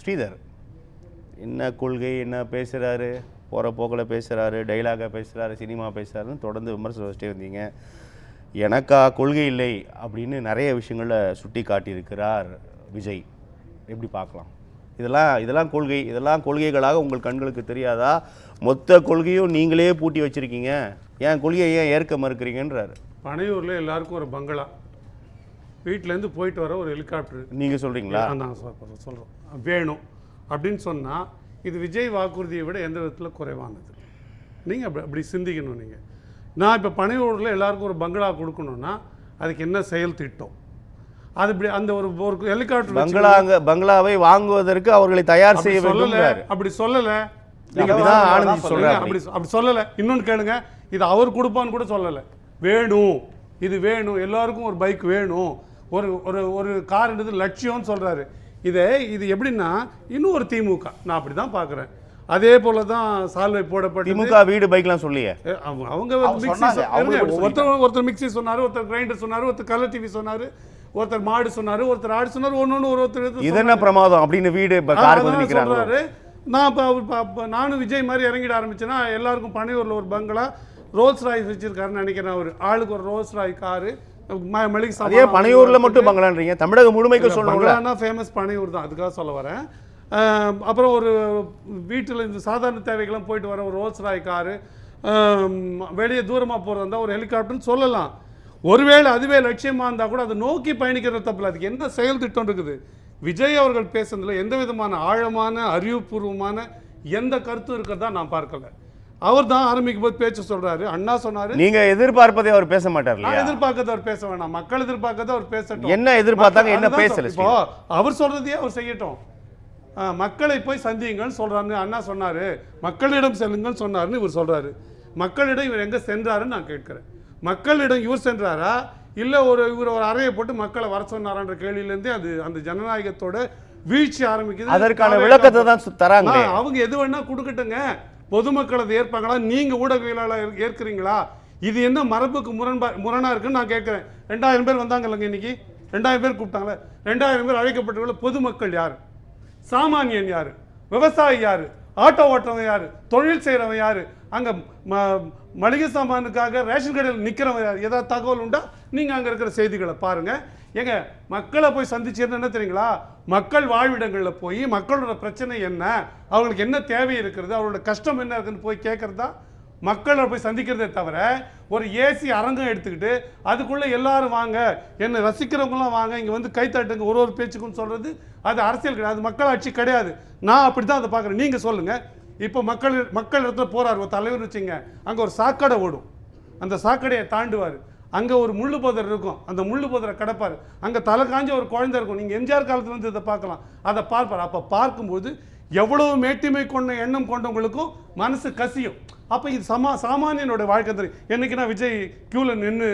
ஸ்ரீதர் என்ன கொள்கை என்ன பேசுகிறாரு, போகிற போக்கில் பேசுகிறாரு, டைலாகாக பேசுகிறாரு, சினிமா பேசுகிறாருன்னு தொடர்ந்து விமர்சனம் வச்சுட்டே வந்தீங்க. எனக்கா கொள்கை இல்லை அப்படின்னு நிறைய விஷயங்களில் சுட்டி காட்டியிருக்கிறார் விஜய். எப்படி பார்க்கலாம்? இதெல்லாம் கொள்கைகளாக உங்கள் கண்களுக்கு தெரியாதா? மொத்த கொள்கையும் நீங்களே பூட்டி வச்சுருக்கீங்க, ஏன் கொள்கையை ஏன் ஏற்க மறுக்கிறீங்கன்றாரு. பனையூரில் எல்லாருக்கும் ஒரு பங்களா, வீட்டிலேருந்து போயிட்டு வர ஒரு ஹெலிகாப்டர் நீங்கள் சொல்கிறீங்களா? நாங்கள் சொல்கிறோம் வேணும் அப்படின்னு சொன்னால் இது விஜய் வாக்குறுதியை விட எந்த விதத்தில் குறைவானது. நீங்கள் அப்படி சிந்திக்கணும். நீங்கள் நான் இப்போ பனையூரில் எல்லாருக்கும் ஒரு பங்களா கொடுக்கணுன்னா அதுக்கு என்ன செயல் திட்டம்? அது இப்படி அந்த ஒரு ஹெலிகாப்டர் பங்களாவை வாங்குவதற்கு அவர்களை தயார் செய்ய வேண்டும். அப்படி சொல்லலை, அப்படி சொல்லலை. இன்னொன்று கேளுங்க, இது அவர் கொடுப்பான்னு கூட சொல்லலை. வேணும், இது வேணும், எல்லாருக்கும் ஒரு பைக் வேணும், ஒரு ஒரு ஒரு கார்ன்றது லட்சியம்னு சொல்றாரு. இது எப்படின்னா இன்னும் ஒரு திமுக, நான் அப்படி தான் பார்க்குறேன். அதே போல தான் சால்வை போடப்பட்டு திமுக வீடு பைக்லாம் சொல்லியே அவங்க ஒருத்தர் மிக்சி சொன்னாரு, ஒருத்தர் கிரைண்டர் சொன்னாரு, ஒருத்தர் கலர் டிவி சொன்னாரு, ஒருத்தர் மாடு சொன்னாரு, ஒருத்தர் ஆடு சொன்னாரு, ஒருத்தர் இது என்ன பிரமாதம் அப்படின்னு வீடு சொல்றாரு. நானும் விஜய் மாதிரி இறங்கிட ஆரம்பிச்சேன்னா எல்லாருக்கும் பனையூரில் ஒரு பங்களா, ரோல்ஸ் ராய்ஸ் வச்சிருக்காருன்னு நினைக்கிறேன். அவர் ஆளுக்கு ஒரு ரோல்ஸ் ராய் காரு, மளிகை சாமான். பனையூர்ல மட்டும் பங்களான்றீங்க, தமிழக முழுமைக்கு சொல்லணும்னா ஃபேமஸ் பனையூர் தான், அதுக்காக சொல்ல வரேன். அப்புறம் ஒரு வீட்டில் இந்த சாதாரண தேவைகள்லாம் போயிட்டு வர ஒரு ரோல்ஸ் ராய் காரு, வெளியே தூரமாக போகிறதா இருந்தால் ஒரு ஹெலிகாப்டர்னு சொல்லலாம். ஒருவேளை அதுவே லட்சியமாக இருந்தால் கூட அதை நோக்கி பயணிக்கிற தப்பில் அதுக்கு என்ன செயல் திட்டம் இருக்குது? விஜய் அவர்கள் பேசுனதில் எந்த விதமான ஆழமான அறிவுபூர்வமான எந்த கருத்தும் இருக்கிறதா நான் பார்க்கல. அவர் தான் ஆரம்பிக்கும் போது பேச்சு சொல்றாரு, அண்ணா சொன்னாரு நீங்க எதிர்பார்ப்பதை அவர் பேச மாட்டார். எதிர்பார்க்கறத அவர் பேச வேணாம், மக்கள் எதிர்பார்க்கறத அவர் பேசட்டும். என்ன எதிர்பார்த்தாங்க, என்ன பேசல, இப்போ அவர் சொல்றதையே அவர் செய்யட்டும். மக்களை போய் சந்தியுங்கன்னு சொல்றாரு அண்ணா சொன்னாரு, மக்களிடம் செல்லுங்கன்னு சொன்னாருன்னு இவர் சொல்றாரு. மக்களிடம் இவர் எங்க சென்றாருன்னு நான் கேட்கிறேன். மக்களிடம் இவர் சென்றாரா இல்ல இவர் ஒரு அறையை போட்டு மக்களை வர சொன்னாரான்ற கேள்வியிலேருந்தே அது அந்த ஜனநாயகத்தோட வீழ்ச்சி ஆரம்பிக்குது. அதற்கான விளக்கத்தை தான் தராங்க. அவங்க எது வேணா கொடுக்கட்டுங்க, பொதுமக்கள் அதை ஏற்பாங்களா? நீங்க ஊடகவியலாளர் ஏற்கிறீங்களா? இது என்ன மரபுக்கு முரணா இருக்குன்னு நான் கேட்கிறேன். 2000 பேர் வந்தாங்க இல்லைங்க, இன்னைக்கு 2000 பேர் கூப்பிட்டாங்களே, 2000 பேர் அழைக்கப்பட்டவங்கள பொதுமக்கள் யாரு? சாமானியன் யாரு? விவசாயி யாரு? ஆட்டோ ஓட்டுறவன் யாரு? தொழில் செய்யறவன் யாரு? அங்க மளிகை சாமானுக்காக ரேஷன் கடையில் நிக்கிறவன் யாரு? ஏதாவது தகவல் உண்டா? நீங்க அங்க இருக்கிற செய்திகளை பாருங்க. ஏங்க மக்களை போய் சந்திச்சிருந்தா என்ன தெரியுங்களா? மக்கள் வாழ்விடங்களில் போய் மக்களோட பிரச்சனை என்ன, அவங்களுக்கு என்ன தேவை இருக்கிறது, அவங்களோட கஷ்டம் என்ன இருக்குன்னு போய் கேட்கறதா மக்களை போய் சந்திக்கிறதே தவிர ஒரு ஏசி அரங்கம் எடுத்துக்கிட்டு அதுக்குள்ள எல்லாரும் வாங்க, என்னை ரசிக்கிறவங்களாம் வாங்க, இங்க வந்து கைத்தட்டுங்க ஒரு பேச்சுக்குன்னு சொல்றது அது அரசியல் கிடையாது, மக்களாட்சி கிடையாது. நான் அப்படிதான் அதை பார்க்குறேன். நீங்க சொல்லுங்க. இப்போ மக்கள் இடத்துல போறாரு ஒரு தலைவர் வச்சுங்க, அங்க ஒரு சாக்கடை ஓடும், அந்த சாக்கடையை தாண்டுவார், அங்கே ஒரு முள்ளு புதர் இருக்கும், அந்த முள்ளு புதரை கடப்பார், அங்கே தலை காஞ்ச ஒரு குழந்தை இருக்கும். நீங்கள் எம்ஜிஆர் காலத்தில் வந்து இதை பார்க்கலாம், அதை பார்ப்பார். அப்போ பார்க்கும்போது எவ்வளவு மேட்டிமை கொண்ட எண்ணம் கொண்டவங்களுக்கும் மனசு கசியும். அப்போ இது சாமானியனோட வாழ்க்கை தெரியும். என்னைக்குன்னா விஜய் கியூவில் நின்று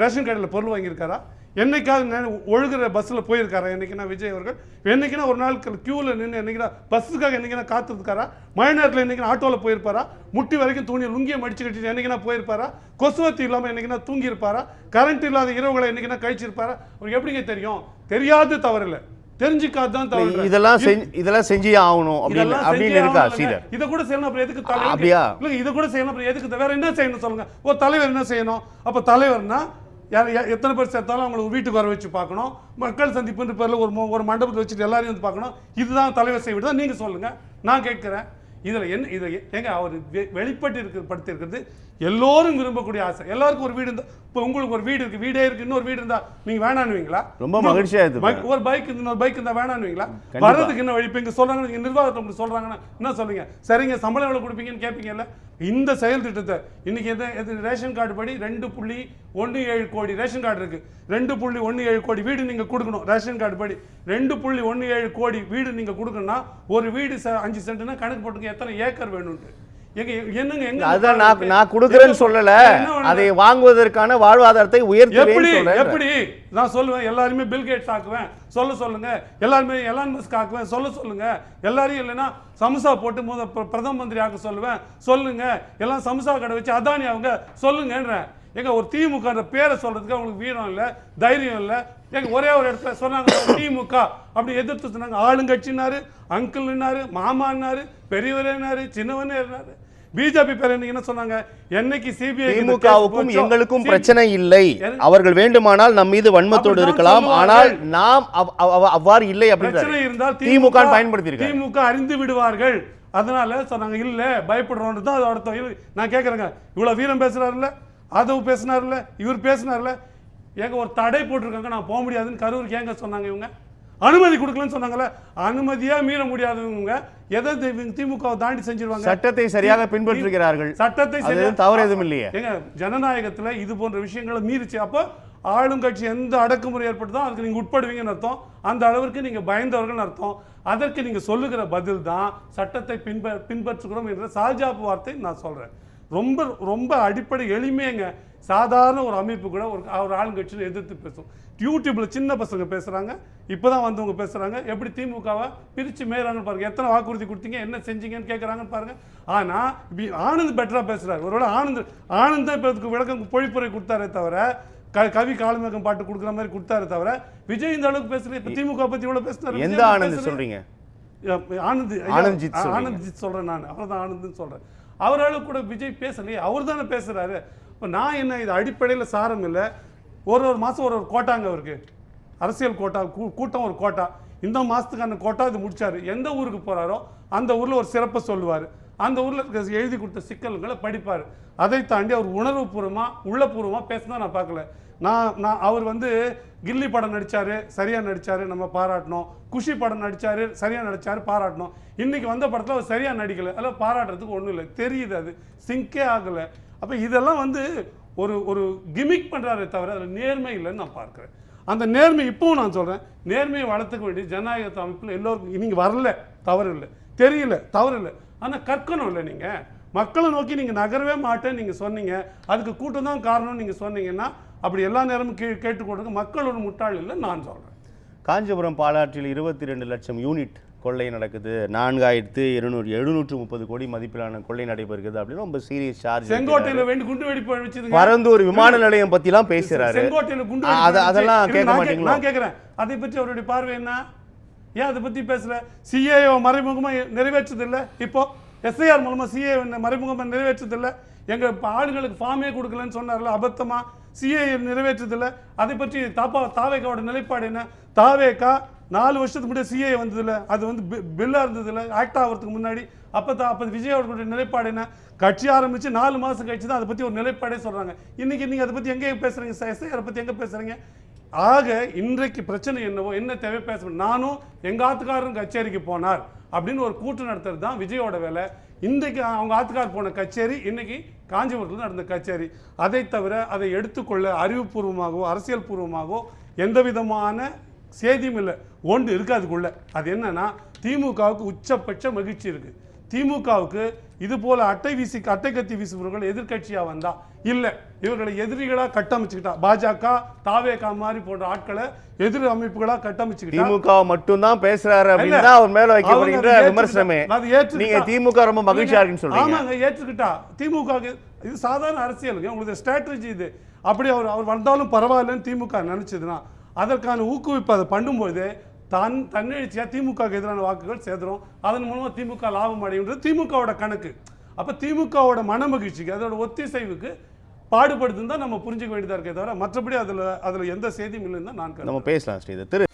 ரேஷன் கடையில் பொருள் வாங்கியிருக்காரா? என்னைக்காவது ஒழுகிற பஸ்ஸில் போயிருக்காரா? என்னைக்குன்னா விஜய் அவர்கள் என்னைக்குன்னா ஒரு நாள் கியூவில் நின்று என்னைக்குன்னா பஸ்ஸுக்காக என்னைக்குன்னா காத்திருக்காரா? மழை நேரத்தில் என்னைக்குன்னா ஆட்டோவில் போயிருப்பாரா? முட்டி வரைக்கும் துணியை லுங்கியை மடிச்சு கட்டிட்டு என்னைக்குன்னா போயிருப்பாரா? கொசுவத்தி இல்லாமல் என்னைக்குன்னா தூங்கி இருப்பாரா? கரண்ட் இல்லாத இரவுகளை என்னைக்குன்னா கழிச்சிருப்பாரா? அவருக்கு எப்படிங்க தெரியும்? தெரியாது தவறில்லை, தெரிஞ்சுக்காதான் தவறு. இதெல்லாம் செஞ்சே ஆகணும் அப்படின்னு இருக்கா ஸ்ரீதர்? இதை கூட செய்யணும், அப்புறம் எதுக்கு தலைவர்? இல்ல இதை கூட செய்யணும், அப்புறம் எதுக்கு? வேற என்ன செய்யணும் சொல்லுங்க? ஒரு தலைவர் என்ன செய்யணும்? அப்ப தலைவர்னா எத்தனை பேர் சேர்த்தாலும் அவங்களுக்கு வீட்டுக்கு வர வச்சு பார்க்கணும், மக்கள் சந்திப்புன்ற பேரில் ஒரு மண்டபத்தை வச்சுட்டு எல்லாரையும் வந்து பார்க்கணும். இதுதான் தலைவர் செய்வது தான். நீங்கள் சொல்லுங்க, நான் கேட்குறேன். இதில் என்ன இதை எங்க அவர் படுத்திருக்கிறது எல்லோரும் விரும்பக்கூடிய ஆசை. எல்லாருக்கும் ஒரு வீடு இருந்தால், இப்போ உங்களுக்கு ஒரு வீடு இருக்கு, வீடே இருக்கு, இன்னொரு வீடு இருந்தா நீங்க வேணானுவீங்களா? ரொம்ப மகிழ்ச்சியா இருக்கு. ஒரு பைக் இன்னொரு பைக் இருந்தா வேணானுவீங்களா? வர்றதுக்கு என்ன வழி? இப்போ இங்கே சொல்றாங்க, நீங்க நிர்வாகத்தை சொல்றாங்கன்னா என்ன சொல்லுங்க? சரிங்க, சம்பளம் எவ்வளவு கொடுப்பீங்கன்னு கேட்பீங்கல்ல? இந்த செயல் திட்டத்தை இன்னைக்கு ரேஷன் கார்டு படி 2.17 கோடி ரேஷன் கார்டு இருக்கு. 2.17 கோடி வீடு நீங்க கொடுக்கணும். ரேஷன் கார்டு படி 2.17 கோடி வீடு நீங்க கொடுக்கணும்னா ஒரு வீடு 5 சென்ட்னா கணக்கு போட்டுங்க எத்தனை ஏக்கர் வேணும்னு. நான் கொடுக்கிறேன்னு சொல்லல, அதை வாங்குவதற்கான வாழ்வாதாரத்தை உயர்த்துவேன். எப்படி நான் சொல்லுவேன்? எல்லாருமே பில் கேட்ஸ் ஆக்குவேன் சொல்லுங்க, எல்லாருமே எலான் மஸ்க் ஆக்குவேன் சொல்லுங்க, எல்லாரையும் இல்லைன்னா சம்சா போட்டு பிரதம மந்திரி ஆக்க சொல்லுவேன் சொல்லுங்க, எல்லாம் சம்சா கடை வச்சு அதானி அவங்க சொல்லுங்கன்ற. எங்க ஒரு திமுக பேரை சொல்றதுக்கு அவங்களுக்கு வீரம் இல்லை, தைரியம் இல்லை. எங்க ஒரே ஒரு இடத்துல சொன்னாங்க திமுக அப்படி எதிர்த்து சொன்னாங்க. ஆளுங்கட்சினாரு, அங்கிள்னாரு, மாமான்னாரு, பெரியவரேனாரு, சின்னவனேனாரு. பிஜேபி பேர் என்ன சொன்னாங்க? என்னைக்கு சிபிஐ திமுகவுக்கும் எங்களுக்கும் பிரச்சனை இல்லை, அவர்கள் வேண்டுமானால் நம் மீது வன்மத்தோடு இருக்கலாம், ஆனால் நாம் அவ்வாறு இல்லை அப்படின்னு பிரச்சனை இருந்தால் திமுக பயன்படுத்தி திமுக அறிந்து விடுவார்கள். அதனால சொன்னாங்க இல்ல பயப்படுறோம் தான் அது அர்த்தம். நான் கேட்கறேங்க, இவ்வளவு வீரம் பேசுறாருல்ல, அதவு பேசினார்ல, இவர் பேசினார்ல, ஏங்க ஒரு தடை போட்டிருக்காங்க நான் போக முடியாதுன்னு கரூருக்கு ஏங்க சொன்னாங்க? இவங்க அனுமதி கொடுக்கலன்னு சொன்னாங்கல்ல, அனுமதியா மீற முடியாதவங்க எதை திமுக தாண்டி செஞ்சிருவாங்க? சட்டத்தை சரியாக பின்பற்றுகிறார்கள், சட்டத்தை தவறு எதுவும் இல்லையே. ஏங்க ஜனநாயகத்துல இது போன்ற விஷயங்களை மீறிச்சு. அப்போ ஆளுங்கட்சி எந்த அடக்குமுறை ஏற்படுதோ அதுக்கு நீங்க உட்படுவீங்கன்னு அர்த்தம். அந்த அளவிற்கு நீங்க பயந்தவர்கள் அர்த்தம். அதற்கு நீங்க சொல்லுகிற பதில் தான் சட்டத்தை பின்பற்றுகிறோம் என்ற சாஜாப்பு வார்த்தை நான் சொல்றேன். ரொம்ப ரொம்ப அடிப்படை எளிமையங்க. சாதாரண ஒரு அமைப்பு கூட ஒரு ஆளுங்கட்சியை எதிர்த்து பேசும். யூடியூப்ல சின்ன பசங்க பேசுறாங்க, இப்பதான் வந்தவங்க பேசுறாங்க. எப்படி திமுகவை பிரிச்சு மேயறாங்கன்னு பாருங்க. எத்தனை வாக்குறுதி கொடுத்தீங்க, என்ன செஞ்சீங்கன்னு கேட்கறாங்கன்னு பாருங்க. ஆனா ஆனந்த் பெட்டரா பேசுறாரு. ஒருவேளை ஆனந்த் தான் இப்ப விளக்கம் பொழிப்புரை கொடுத்தாரே தவிர, கவி காலமேகம் பாட்டு கொடுக்குற மாதிரி கொடுத்தாரே தவிர, விஜய் இந்த அளவுக்கு பேசல. இப்ப திமுக பத்தி இவ்வளவு பேசுறாரு. எந்த ஆனந்த் சொல்றீங்க? ஆனந்த் சொல்றேன் நான், அவர்தான் ஆனந்த் சொல்றேன். அவரால் கூட விஜய் பேசலையே, அவர் தானே பேசுறாரு. இப்போ நான் என்ன, இது அடிப்படையில் சாரம் இல்லை. ஒரு மாதம் ஒரு கோட்டாங்க அவருக்கு, அரசியல் கோட்டா கூட்டம் ஒரு கோட்டா. இந்த மாதத்துக்கான கோட்டா இது முடிச்சாரு. எந்த ஊருக்கு போகிறாரோ அந்த ஊரில் ஒரு சிறப்பை சொல்லுவார். அந்த ஊரில் எழுதி கொடுத்த சிக்கல்களை படிப்பார். அதை தாண்டி அவர் உணர்வுபூர்வமாக உள்ளபூர்வமாக பேசினா நான் பார்க்கல. நான் அவர் கில்லி படம் நடித்தார், சரியாக நடித்தார், நம்ம பாராட்டணும். குஷி படம் நடித்தார், சரியாக நடித்தார், பாராட்டணும். இன்றைக்கி வந்த படத்தில் அவர் சரியாக நடிக்கலை, அதெல்லாம் பாராட்டுறதுக்கு ஒன்றும் இல்லை, தெரியுது, அது சிங்கே ஆகலை. அப்போ இதெல்லாம் ஒரு ஒரு கிமிக் பண்ணுறாரே தவிர அதில் நேர்மை இல்லைன்னு நான் பார்க்குறேன். அந்த நேர்மை இப்போவும் நான் சொல்கிறேன், நேர்மையை வளர்த்துக்க வேண்டிய ஜனநாயக அமைப்பில் எல்லோருக்கும் நீங்கள் வரல தவறு இல்லை, தெரியல தவறு இல்லை, ஆனால் கற்கணும் இல்லை. நீங்கள் மக்களை நோக்கி நீங்கள் நகரவே மாட்டேன்னு நீங்கள் சொன்னீங்க, அதுக்கு கூட்டம் தான் காரணம்னு நீங்கள் சொன்னீங்கன்னா அப்படி எல்லா நேரமும் கேட்டுக்கொடுங்க. மக்கள் ஒரு முட்டாள் இல்லை நான் சொல்கிறேன். காஞ்சிபுரம் பாலாற்றில் 22 லட்சம் யூனிட் கொள்ளை நடக்குது, 4730 கோடி மதிப்பிலான கொள்ளை நடைபெறுகிறது அப்படின்னு ரொம்ப சீரியஸ் சார்ஜ். செங்கோட்டையில் குண்டு வெடிப்பு வச்சது, பரந்தூர் விமான நிலையம் பத்திலாம் பேசுறாரு. செங்கோட்டையில் குண்டு அதெல்லாம் கேட்க மாட்டீங்களா? நான் கேட்கிறேன், அதை பற்றி அவருடைய பார்வை என்ன? ஏன் அதை பத்தி பேசல? சிஏஓ மறைமுகமா நிறைவேற்றதில்லை, இப்போ எஸ்ஐஆர் மூலமா சிஏ மறைமுகமா நிறைவேற்றதில்லை. எங்க ஆளுங்களுக்கு ஃபார்மே கொடுக்கலன்னு சொன்னார்ல, அபத்தமா சிஏ நிறைவேற்றதில்லை. அதை பற்றி தாவேக்காவோட நிலைப்பாடு என்ன? தாவேக்கா 4 வருஷத்துக்கு முன்னாடி சிஏ வந்ததில்ல, அது பில்லா இருந்ததில்ல, ஆக்ட் ஆகிறதுக்கு முன்னாடி. அப்போ விஜய் அவர்களுடைய நிலைப்பாடு என்ன? கட்சி ஆரம்பிச்சு 4 மாதம் கழிச்சு தான் அதை பற்றி ஒரு நிலைப்பாடே சொல்றாங்க. இன்னைக்கு நீங்க அதை பற்றி எங்கே பேசுறீங்க? எஸ்ஐஆர் பற்றி எங்கே பேசுறீங்க? ஆக இன்றைக்கு பிரச்சனை என்னவோ, என்ன தேவை பேச. நானும் எங்க ஆத்துக்காரரும் கச்சேரிக்கு போனார் அப்படின்னு ஒரு கூட்டம் நடத்துறது தான் விஜயோட வேலை. இன்றைக்கு அவங்க ஆத்துக்கார் போன கச்சேரி இன்னைக்கு காஞ்சிபுரத்தில் நடந்த கச்சேரி. அதை தவிர அதை எடுத்துக்கொள்ள அறிவுபூர்வமாகவோ அரசியல் பூர்வமாகவோ எந்த விதமான செய்தியும் இல்லை, ஒன்று இருக்கு அதுக்குள்ள. அது என்னன்னா, திமுகவுக்கு உச்சபட்ச மகிழ்ச்சி இருக்கு. திமுகவுக்கு இது போல அட்டை கத்தி வீசுபவர்கள் எதிர்கட்சியா வந்தா இல்ல, இவர்களை எதிரிகளா கட்டமைச்சுக்கிட்டா, பாஜக தாவேகா மாதிரி போன்ற ஆட்களை எதிர் அமைப்புகளா கட்டமைச்சுக்கிட்டா. திமுக மட்டும் தான் பேசுறாரு அப்படின்னா அவர் மேல வைக்கப்படுகின்ற விமர்சனமே நீங்க திமுக ரொம்ப மகிழ்ச்சியா இருக்குன்னு சொல்றீங்க. ஆமாங்க, ஏற்றுக்கிட்டா. திமுக இது சாதாரண அரசியலுங்க, உங்களுக்கு ஸ்ட்ராட்டஜி இது. அப்படி அவர் வந்தாலும் பரவாயில்லன்னு திமுக நினைச்சதுன்னா அதற்கான ஊக்குவிப்பு அதை பண்ணும்போது தன்னெழுச்சியா திமுக எதிரான வாக்குகள் சேதரும், அதன் மூலமா திமுக லாபம் அடைகின்றது திமுகவோட கணக்கு. அப்ப திமுகவோட மன மகிழ்ச்சிக்கு அதோட ஒத்திசைவுக்கு பாடுபடுத்துன்னு தான் நம்ம புரிஞ்சுக்க வேண்டியதா இருக்கே தவிர மற்றபடி அதுல எந்த செய்தியும் இல்லைன்னு தான் நான் நம்ம பேசலாம். ஸ்ரீதர் திரு